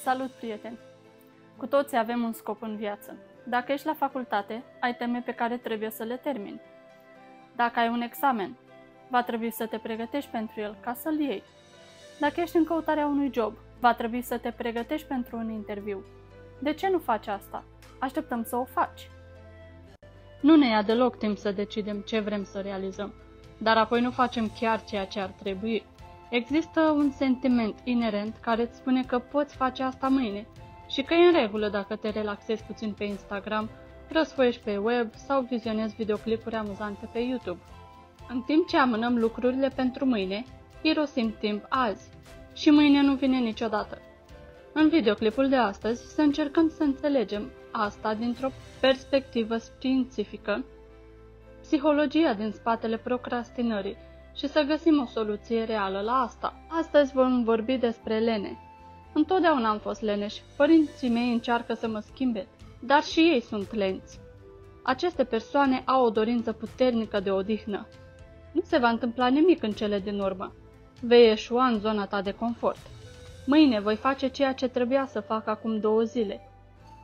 Salut, prieteni! Cu toții avem un scop în viață. Dacă ești la facultate, ai teme pe care trebuie să le termini. Dacă ai un examen, va trebui să te pregătești pentru el ca să-l iei. Dacă ești în căutarea unui job, va trebui să te pregătești pentru un interviu. De ce nu faci asta? Așteptăm să o faci. Nu ne ia deloc timp să decidem ce vrem să realizăm, dar apoi nu facem chiar ceea ce ar trebui. Există un sentiment inerent care îți spune că poți face asta mâine și că e în regulă dacă te relaxezi puțin pe Instagram, răsfoiești pe web sau vizionezi videoclipuri amuzante pe YouTube. În timp ce amânăm lucrurile pentru mâine, irosim timp azi și mâine nu vine niciodată. În videoclipul de astăzi să încercăm să înțelegem asta dintr-o perspectivă științifică, psihologia din spatele procrastinării și să găsim o soluție reală la asta. Astăzi vom vorbi despre lene. Întotdeauna am fost leneși, părinții mei încearcă să mă schimbe, dar și ei sunt lenți. Aceste persoane au o dorință puternică de odihnă. Nu se va întâmpla nimic în cele din urmă. Vei eșua în zona ta de confort. Mâine voi face ceea ce trebuia să fac acum 2 zile.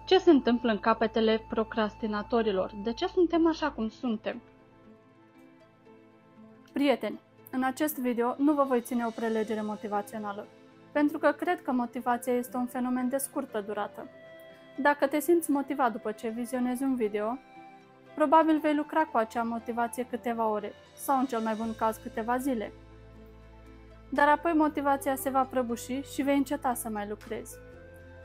Ce se întâmplă în capetele procrastinatorilor? De ce suntem așa cum suntem? Prieteni, în acest video nu vă voi ține o prelegere motivațională, pentru că cred că motivația este un fenomen de scurtă durată. Dacă te simți motivat după ce vizionezi un video, probabil vei lucra cu acea motivație câteva ore, sau în cel mai bun caz câteva zile. Dar apoi motivația se va prăbuși și vei înceta să mai lucrezi.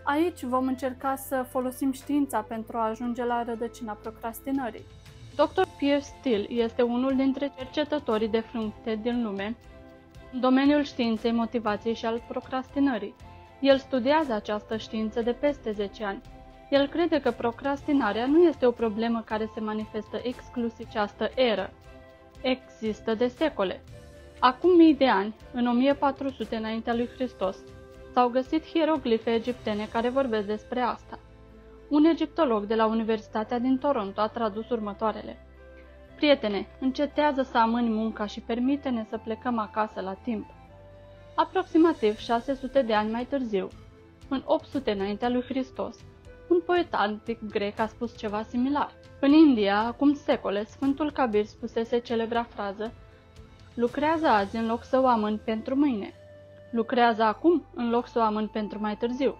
Aici vom încerca să folosim știința pentru a ajunge la rădăcina procrastinării. Dr. Piers Steel este unul dintre cercetătorii de frunte din lume în domeniul științei motivației și al procrastinării. El studiază această știință de peste 10 ani. El crede că procrastinarea nu este o problemă care se manifestă exclusiv în această eră. Există de secole. Acum mii de ani, în 1400 înaintea lui Hristos, s-au găsit hieroglife egiptene care vorbesc despre asta. Un egiptolog de la Universitatea din Toronto a tradus următoarele: Prietene, încetează să amâni munca și permite-ne să plecăm acasă la timp. Aproximativ 600 de ani mai târziu, în 800 înaintea lui Hristos, un poet antic grec a spus ceva similar. În India, acum secole, Sfântul Kabir spusese celebra frază: lucrează azi în loc să o amâni pentru mâine. Lucrează acum în loc să o amâni pentru mai târziu.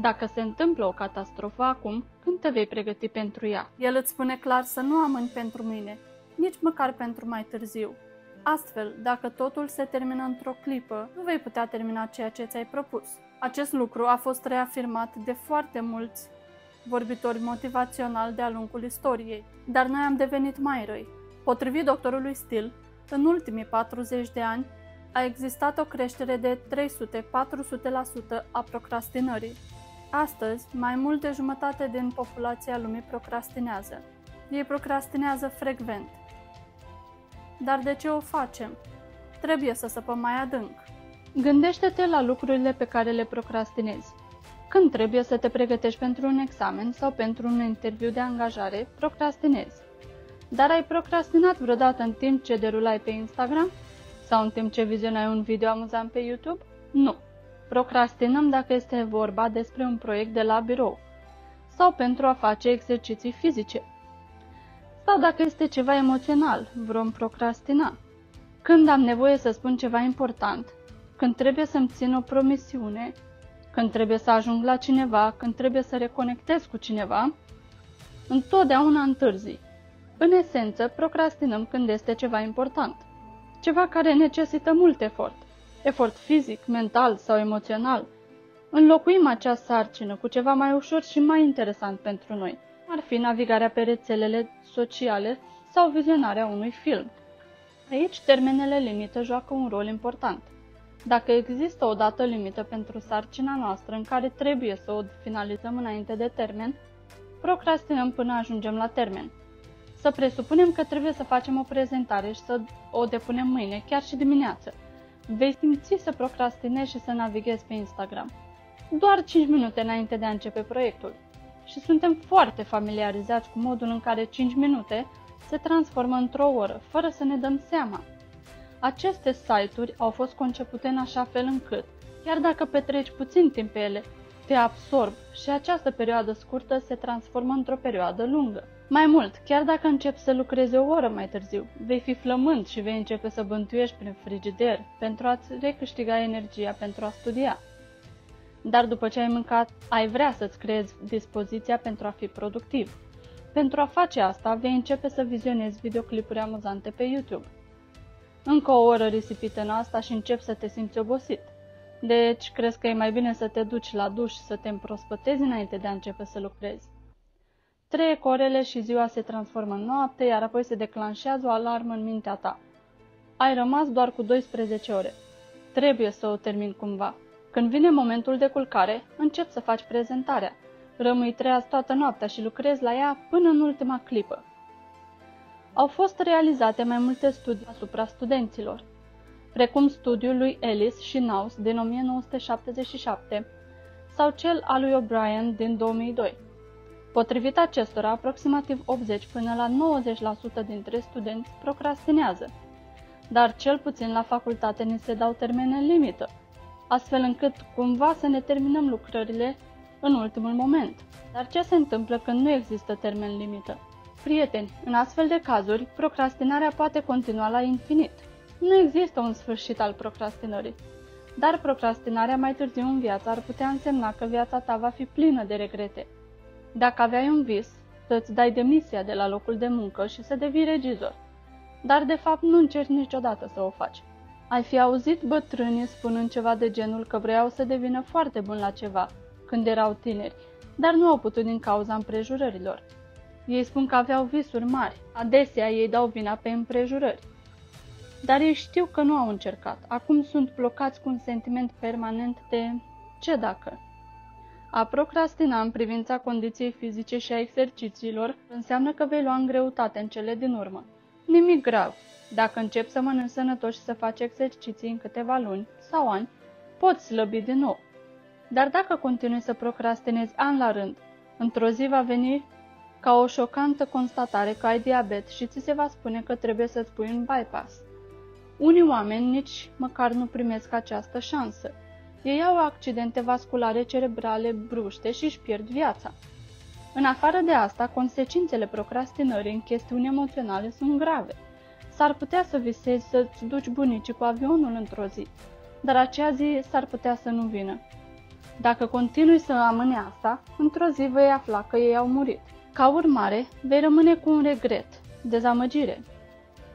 Dacă se întâmplă o catastrofă acum, când te vei pregăti pentru ea? El îți spune clar să nu amâni pentru mâine, nici măcar pentru mai târziu. Astfel, dacă totul se termină într-o clipă, nu vei putea termina ceea ce ți-ai propus. Acest lucru a fost reafirmat de foarte mulți vorbitori motivaționali de-a lungul istoriei, dar noi am devenit mai răi. Potrivit doctorului Steel, în ultimii 40 de ani a existat o creștere de 300-400% a procrastinării. Astăzi, mai mult de jumătate din populația lumii procrastinează. Ei procrastinează frecvent. Dar de ce o facem? Trebuie să săpăm mai adânc. Gândește-te la lucrurile pe care le procrastinezi. Când trebuie să te pregătești pentru un examen sau pentru un interviu de angajare, procrastinezi. Dar ai procrastinat vreodată în timp ce derulai pe Instagram? Sau în timp ce vizionai un video amuzant pe YouTube? Nu. Procrastinăm dacă este vorba despre un proiect de la birou sau pentru a face exerciții fizice. Sau dacă este ceva emoțional, vom procrastina. Când am nevoie să spun ceva important, când trebuie să-mi țin o promisiune, când trebuie să ajung la cineva, când trebuie să reconectez cu cineva, întotdeauna întârzi. În esență, procrastinăm când este ceva important, ceva care necesită mult efort fizic, mental sau emoțional. Înlocuim acea sarcină cu ceva mai ușor și mai interesant pentru noi, ar fi navigarea pe rețelele sociale sau vizionarea unui film. Aici, termenele limită joacă un rol important. Dacă există o dată limită pentru sarcina noastră în care trebuie să o finalizăm înainte de termen, procrastinăm până ajungem la termen. Să presupunem că trebuie să facem o prezentare și să o depunem mâine, chiar și dimineață. Vei simți să procrastinezi și să navighezi pe Instagram doar 5 minute înainte de a începe proiectul. Și suntem foarte familiarizați cu modul în care 5 minute se transformă într-o oră, fără să ne dăm seama. Aceste site-uri au fost concepute în așa fel încât, chiar dacă petreci puțin timp pe ele, te absorb și această perioadă scurtă se transformă într-o perioadă lungă. Mai mult, chiar dacă începi să lucrezi o oră mai târziu, vei fi flămând și vei începe să bântuiești prin frigider pentru a-ți recâștiga energia pentru a studia. Dar după ce ai mâncat, ai vrea să-ți creezi dispoziția pentru a fi productiv. Pentru a face asta, vei începe să vizionezi videoclipuri amuzante pe YouTube. Încă o oră risipită în asta și începi să te simți obosit. Deci, crezi că e mai bine să te duci la duș și să te împrospătezi înainte de a începe să lucrezi. Trec orele și ziua se transformă în noapte, iar apoi se declanșează o alarmă în mintea ta. Ai rămas doar cu 12 ore. Trebuie să o termin cumva. Când vine momentul de culcare, începi să faci prezentarea. Rămâi treaz toată noaptea și lucrezi la ea până în ultima clipă. Au fost realizate mai multe studii asupra studenților, precum studiul lui Ellis și Naus din 1977 sau cel al lui O'Brien din 2002. Potrivit acestora, aproximativ 80 până la 90% dintre studenți procrastinează, dar cel puțin la facultate ni se dau termene limită, astfel încât cumva să ne terminăm lucrările în ultimul moment. Dar ce se întâmplă când nu există termen limită? Prieteni, în astfel de cazuri, procrastinarea poate continua la infinit. Nu există un sfârșit al procrastinării, dar procrastinarea mai târziu în viață ar putea însemna că viața ta va fi plină de regrete. Dacă aveai un vis, să-ți dai demisia de la locul de muncă și să devii regizor, dar de fapt nu încerci niciodată să o faci. Ai fi auzit bătrânii spunând ceva de genul că vreau să devină foarte bun la ceva când erau tineri, dar nu au putut din cauza împrejurărilor. Ei spun că aveau visuri mari, adesea ei dau vina pe împrejurări. Dar ei știu că nu au încercat, acum sunt blocați cu un sentiment permanent de ce dacă. A procrastina în privința condiției fizice și a exercițiilor înseamnă că vei lua în greutate în cele din urmă. Nimic grav. Dacă începi să mănânci sănătos și să faci exerciții în câteva luni sau ani, poți slăbi din nou. Dar dacă continui să procrastinezi an la rând, într-o zi va veni ca o șocantă constatare că ai diabet și ți se va spune că trebuie să-ți pui un bypass. Unii oameni nici măcar nu primesc această șansă. Ei au accidente vasculare cerebrale bruște și își pierd viața. În afară de asta, consecințele procrastinării în chestiuni emoționale sunt grave. S-ar putea să visezi să-ți duci bunicii cu avionul într-o zi, dar acea zi s-ar putea să nu vină. Dacă continui să amâni asta, într-o zi vei afla că ei au murit. Ca urmare, vei rămâne cu un regret, dezamăgire.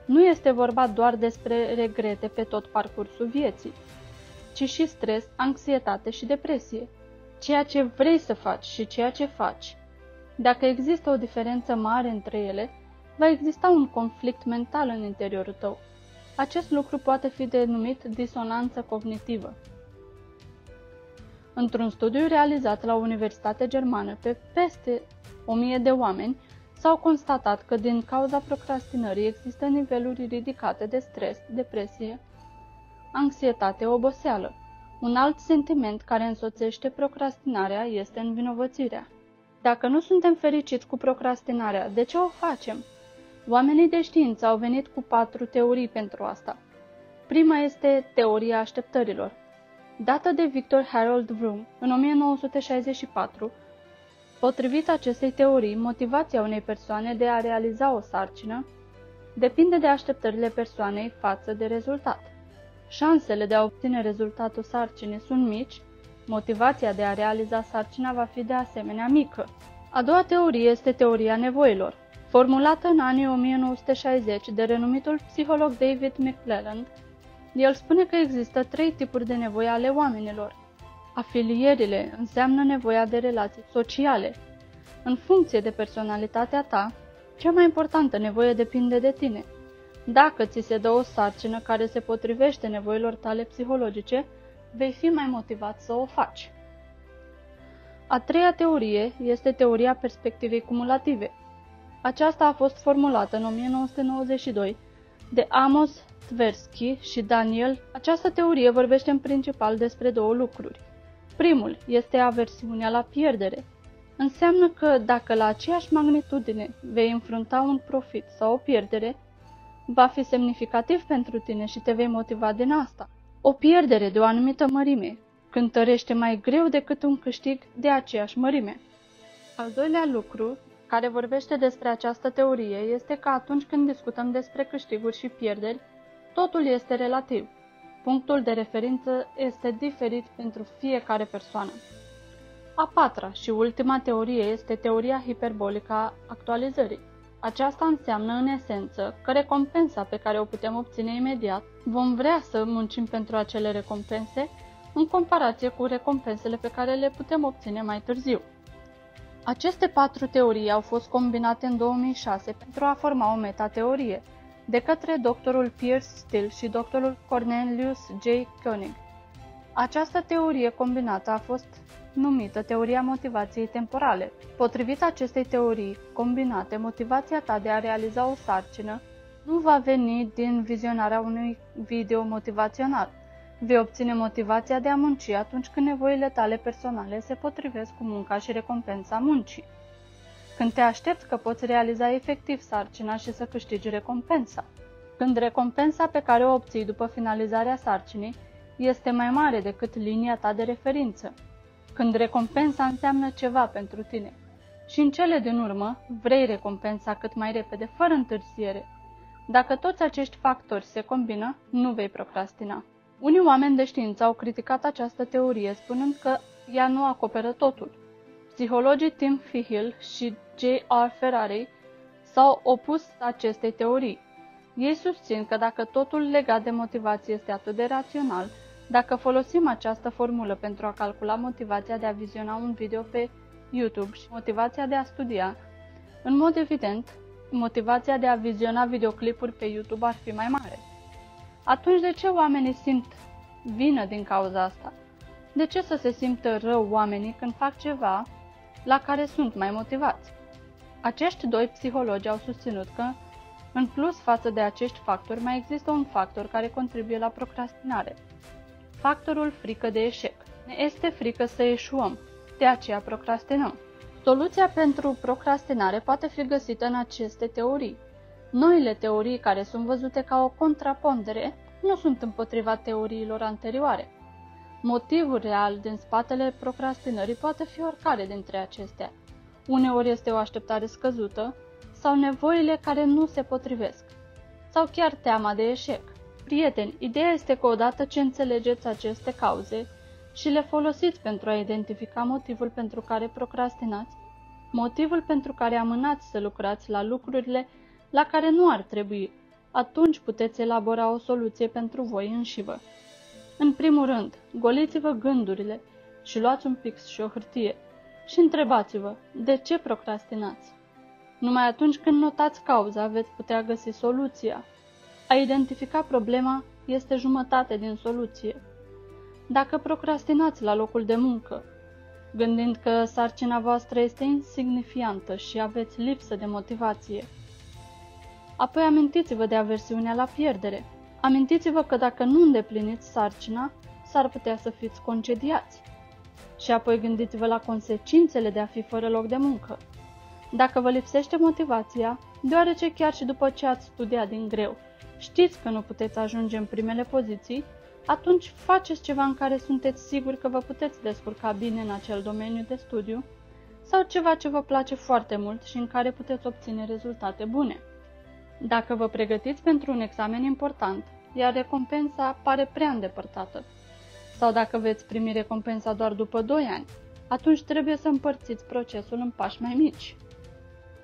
Nu este vorba doar despre regrete pe tot parcursul vieții, ci și stres, anxietate și depresie. Ceea ce vrei să faci și ceea ce faci. Dacă există o diferență mare între ele, va exista un conflict mental în interiorul tău. Acest lucru poate fi denumit disonanță cognitivă. Într-un studiu realizat la o universitate germană pe peste 1000 de oameni, s-au constatat că din cauza procrastinării există niveluri ridicate de stres, depresie, anxietate, oboseală. Un alt sentiment care însoțește procrastinarea este învinovățirea. Dacă nu suntem fericiți cu procrastinarea, de ce o facem? Oamenii de știință au venit cu 4 teorii pentru asta. Prima este teoria așteptărilor. Dată de Victor Harold Vroom în 1964, potrivit acestei teorii, motivația unei persoane de a realiza o sarcină depinde de așteptările persoanei față de rezultat. Șansele de a obține rezultatul sarcinii sunt mici, motivația de a realiza sarcina va fi de asemenea mică. A doua teorie este teoria nevoilor. Formulată în anii 1960 de renumitul psiholog David McClelland, el spune că există 3 tipuri de nevoi ale oamenilor. Afilierile înseamnă nevoia de relații sociale. În funcție de personalitatea ta, cea mai importantă nevoie depinde de tine. Dacă ți se dă o sarcină care se potrivește nevoilor tale psihologice, vei fi mai motivat să o faci. A treia teorie este teoria perspectivei cumulative. Aceasta a fost formulată în 1992 de Amos Tversky și Daniel. Această teorie vorbește în principal despre 2 lucruri. Primul este aversiunea la pierdere. Înseamnă că dacă la aceeași magnitudine vei înfrunta un profit sau o pierdere, va fi semnificativ pentru tine și te vei motiva din asta. O pierdere de o anumită mărime, cântărește mai greu decât un câștig de aceeași mărime. Al doilea lucru care vorbește despre această teorie este că atunci când discutăm despre câștiguri și pierderi, totul este relativ. Punctul de referință este diferit pentru fiecare persoană. A patra și ultima teorie este teoria hiperbolică a actualizării. Aceasta înseamnă în esență că recompensa pe care o putem obține imediat, vom vrea să muncim pentru acele recompense în comparație cu recompensele pe care le putem obține mai târziu. Aceste 4 teorii au fost combinate în 2006 pentru a forma o metateorie de către doctorul Piers Still și doctorul Cornelius J. Koenig. Această teorie combinată a fost numită teoria motivației temporale. Potrivit acestei teorii combinate, motivația ta de a realiza o sarcină nu va veni din vizionarea unui video motivațional. Vei obține motivația de a munci atunci când nevoile tale personale se potrivesc cu munca și recompensa muncii. Când te aștepți că poți realiza efectiv sarcina și să câștigi recompensa. Când recompensa pe care o obții după finalizarea sarcinii este mai mare decât linia ta de referință. Când recompensa înseamnă ceva pentru tine. Și în cele din urmă, vrei recompensa cât mai repede, fără întârziere. Dacă toți acești factori se combină, nu vei procrastina. Unii oameni de știință au criticat această teorie spunând că ea nu acoperă totul. Psihologii Tim Fihill și J.R. Ferrari s-au opus acestei teorii. Ei susțin că dacă totul legat de motivație este atât de rațional, dacă folosim această formulă pentru a calcula motivația de a viziona un video pe YouTube și motivația de a studia, în mod evident, motivația de a viziona videoclipuri pe YouTube ar fi mai mare. Atunci de ce oamenii simt vină din cauza asta? De ce să se simtă rău oamenii când fac ceva la care sunt mai motivați? Acești doi psihologi au susținut că, în plus față de acești factori, mai există un factor care contribuie la procrastinare. Factorul frică de eșec. Ne este frică să eșuăm, de aceea procrastinăm. Soluția pentru procrastinare poate fi găsită în aceste teorii. Noile teorii care sunt văzute ca o contrapondere nu sunt împotriva teoriilor anterioare. Motivul real din spatele procrastinării poate fi oricare dintre acestea. Uneori este o așteptare scăzută sau nevoile care nu se potrivesc, sau chiar teama de eșec. Prieteni, ideea este că odată ce înțelegeți aceste cauze și le folosiți pentru a identifica motivul pentru care procrastinați, motivul pentru care amânați să lucrați la lucrurile la care nu ar trebui, atunci puteți elabora o soluție pentru voi înșivă. În primul rând, goliți-vă gândurile și luați un pix și o hârtie și întrebați-vă de ce procrastinați. Numai atunci când notați cauza veți putea găsi soluția. A identifica problema este jumătate din soluție. Dacă procrastinați la locul de muncă, gândind că sarcina voastră este insignifiantă și aveți lipsă de motivație, apoi amintiți-vă de aversiunea la pierdere. Amintiți-vă că dacă nu îndepliniți sarcina, s-ar putea să fiți concediați. Și apoi gândiți-vă la consecințele de a fi fără loc de muncă. Dacă vă lipsește motivația, deoarece chiar și după ce ați studiat din greu, știți că nu puteți ajunge în primele poziții, atunci faceți ceva în care sunteți siguri că vă puteți descurca bine în acel domeniu de studiu sau ceva ce vă place foarte mult și în care puteți obține rezultate bune. Dacă vă pregătiți pentru un examen important, iar recompensa pare prea îndepărtată, sau dacă veți primi recompensa doar după 2 ani, atunci trebuie să împărțiți procesul în pași mai mici.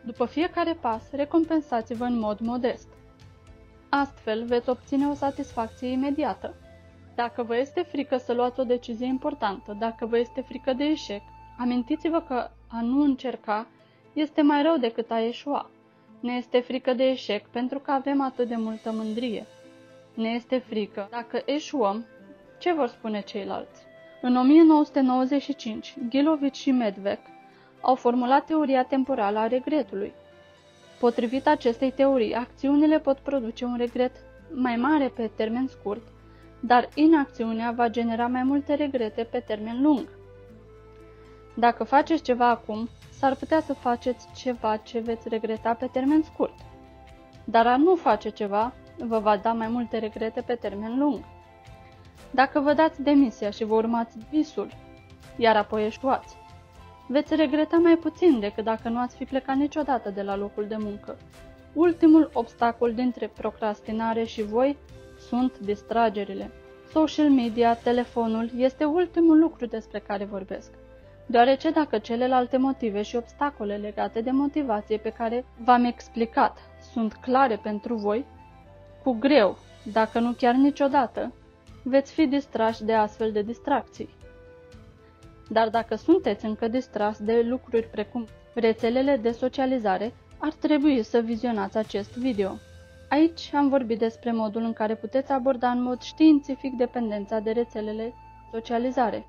După fiecare pas, recompensați-vă în mod modest. Astfel, veți obține o satisfacție imediată. Dacă vă este frică să luați o decizie importantă, dacă vă este frică de eșec, amintiți-vă că a nu încerca este mai rău decât a eșua. Ne este frică de eșec pentru că avem atât de multă mândrie. Ne este frică. Dacă eșuăm, ce vor spune ceilalți? În 1995, Gilovici și Medvedev au formulat teoria temporală a regretului. Potrivit acestei teorii, acțiunile pot produce un regret mai mare pe termen scurt, dar inacțiunea va genera mai multe regrete pe termen lung. Dacă faceți ceva acum, s-ar putea să faceți ceva ce veți regreta pe termen scurt, dar a nu face ceva vă va da mai multe regrete pe termen lung. Dacă vă dați demisia și vă urmați visul, iar apoi eșuați, veți regreta mai puțin decât dacă nu ați fi plecat niciodată de la locul de muncă. Ultimul obstacol dintre procrastinare și voi sunt distragerile. Social media, telefonul, este ultimul lucru despre care vorbesc. Deoarece dacă celelalte motive și obstacole legate de motivație pe care v-am explicat sunt clare pentru voi, cu greu, dacă nu chiar niciodată, veți fi distrași de astfel de distracții. Dar dacă sunteți încă distrași de lucruri precum rețelele de socializare, ar trebui să vizionați acest video. Aici am vorbit despre modul în care puteți aborda în mod științific dependența de rețelele de socializare.